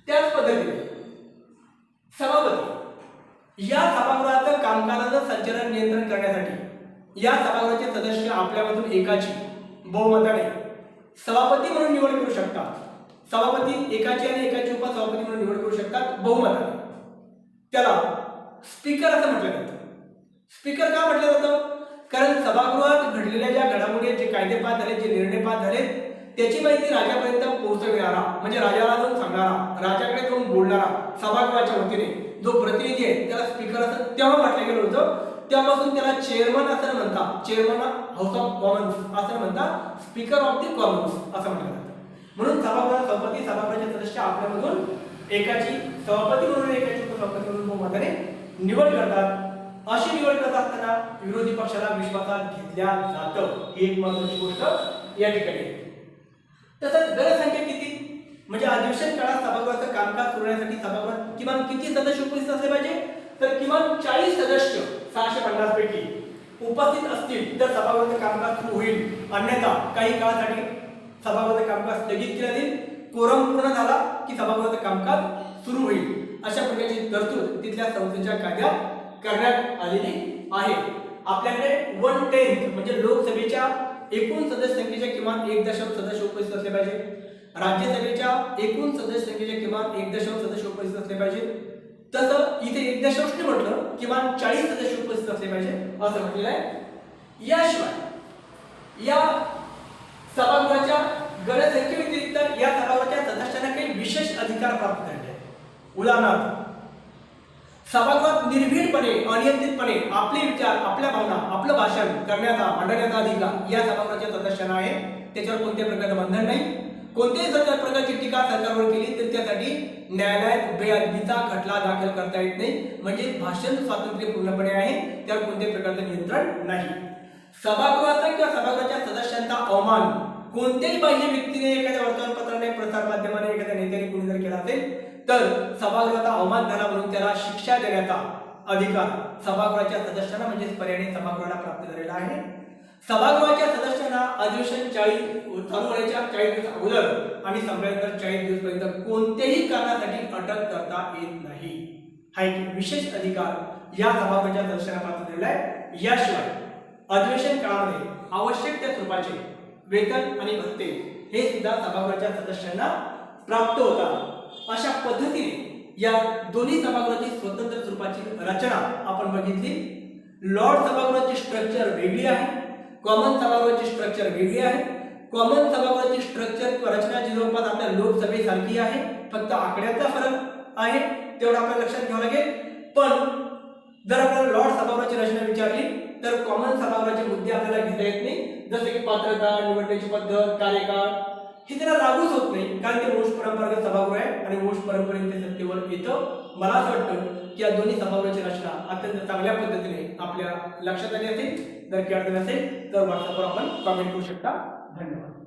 [SPEAKER 1] त्याच पद्धतीने सभापती या सभागृहाचं कामकाजाचं संचालन नियंत्रण करण्यासाठी या सभागृहाचे सदस्य आपल्यामधून एकाची बहुमताने सभापती म्हणून निवड करू शकतात. सभापती एकाची आणि एकाची उपसभापती म्हणून निवड करू शकतात बहुमताने. त्याला स्पीकर असं म्हटलं जातं. स्पीकर का म्हटलं जातं? कारण सभागृहात घडलेल्या ज्या घडामोडी, जे कायदे पास झाले, जे निर्णय पास झाले, त्याची माहिती राजापर्यंत पोहोचविणारा, म्हणजे राजाला जाऊन सांगणारा, राजाकडे जाऊन बोलणारा सभागृहाच्या वतीने जो प्रतिनिधी आहे त्याला स्पीकर असं तेव्हा म्हटलं गेलं होतं. त्यापासून त्याला चेअरमन असं म्हणतात, चेअरमन हाऊस ऑफ कॉमन्स असं म्हणतात, स्पीकर ऑफ द कॉमन्स असं म्हटलं जातं. म्हणून सभागृहात सभापती, सभागृहाचे सदस्य आपल्यामधून एकाची सभापती म्हणून एकाची उपसभापती म्हणून बहुमताने निवड करतात. अशी निवड करत असताना विरोधी पक्षाला विश्वासात घेतल्या जातं, ही एक महत्त्वाची गोष्ट या ठिकाणी आहे. तसंच गणसंख्या किती, म्हणजे अधिवेशन काळात सभागृहाचं कामकाज सुरू होण्यासाठी सभागृहात किमान किती सदस्य उपस्थित असले पाहिजे, तर किमान 40 सदस्य 650 पैकी उपस्थित असतील तर सभागृहाचं कामकाज सुरू होईल, अन्यथा काही काळासाठी सभागृहाचं कामकाज स्थगित केलं जाईल. कोरम पूर्ण झाला की सभागृहाचं कामकाज सुरू होईल, अशा प्रकारची तरतूद तिथल्या संसदेच्या कायद्यात करण्यात आलेली आहे. आपल्याकडे 1/10 म्हणजे लोकसभेच्या एकूण सदस्य संख्येच्या किमान 1.0 सदस्य उपस्थित असले पाहिजे, राज्यसभेच्या एकूण सदस्य संख्येच्या किमान 1.0 सदस्य उपस्थित असले पाहिजे. तसं इथे 1.0 म्हटलं किमान 40 सदस्य उपस्थित असले पाहिजे असं म्हटलेलं आहे. याशिवाय या सभागृहाच्या गणसंख्येव्यतिरिक्त या सभागृहाच्या सदस्यांना काही विशेष अधिकार प्राप्त झाले आहेत. उदाहरणार्थ, सभागृहात निर्भीडपणे अनियंत्रितपणे आपले विचार, आपल्या भावना, आपलं भाषण करण्याचा, मांडण्याचा अधिकार या सभागृहाच्या सदस्यांना आहे. त्याच्यावर कोणत्याही प्रकारचं बंधन नाही. कोणत्याही प्रकारची टीका सरकारवर केली तर त्यासाठी न्यायालयात बेअदबीचा खटला दाखल करता येत नाही. म्हणजे भाषण स्वातंत्र्य पूर्णपणे आहे, त्यावर कोणत्याही प्रकारचं नियंत्रण नाही. सभागृहाचा किंवा सभागृहाच्या सदस्यांचा अवमान कोणत्याही बाह्य व्यक्तीने, एखाद्या वर्तमानपत्राने, प्रसार माध्यमाने, एखाद्या नेत्याने कोणी जर केला असेल तर सभागृहाचा अवमान झाला म्हणून त्याला शिक्षा देण्याचा अधिकार सभागृहाच्या सदस्यांना म्हणजेच पर्यायी सभागृहाला प्राप्त झालेला आहे. सभागृहाच्या सदस्यांना अधिवेशन चालू होण्याच्या 40 दिवस अगोदर आणि संपल्यानंतर 40 दिवस पर्यंत कोणत्याही कारणासाठी अटक करता येत नाही. हा एक विशेष अधिकार या सभागृहाच्या सदस्यांना प्राप्त झालेला आहे. याशिवाय अधिवेशन काळामध्ये आवश्यक त्या स्वरूपाचे वेतन आणि भत्ते हे सुद्धा सभागृहाच्या सदस्यांना प्राप्त होतात. अशा पद्धतीने या दोन्ही सभागृहाची स्वतंत्र स्वरूपाची रचना आपण बघितली. लॉर्ड सभागृहाची स्ट्रक्चर वेगळी आहे, कॉमन सभागृहाची स्ट्रक्चर वेगळी आहे. कॉमन सभागृहाची स्ट्रक्चर किंवा रचना जी जवळपास आपल्या लोकसभेसारखी आहे, फक्त आकड्याचा फरक आहे, तेवढं आपल्याला लक्षात घ्यावं लागेल. पण जर आपल्याला लॉर्ड सभागृहाची रचना विचारली तर कॉमन सभागृहाचे मुद्दे आपल्याला घेता येत नाही, जसे की पात्रता, निवडण्याची पद्धत, कार्यकाळ, हे त्याला लागूच होत नाही, कारण ते वंश परंपरागत सभागृह आहे आणि वंश परंपरेने सत्तेवर येतं. मला असं वाटतं की या दोन्ही सभागृहाची रचना अत्यंत चांगल्या पद्धतीने आपल्या लक्षात आली असेल. जर काही अडचण असेल तर व्हॉट्सअपवर आपण कमेंट करू शकता. धन्यवाद.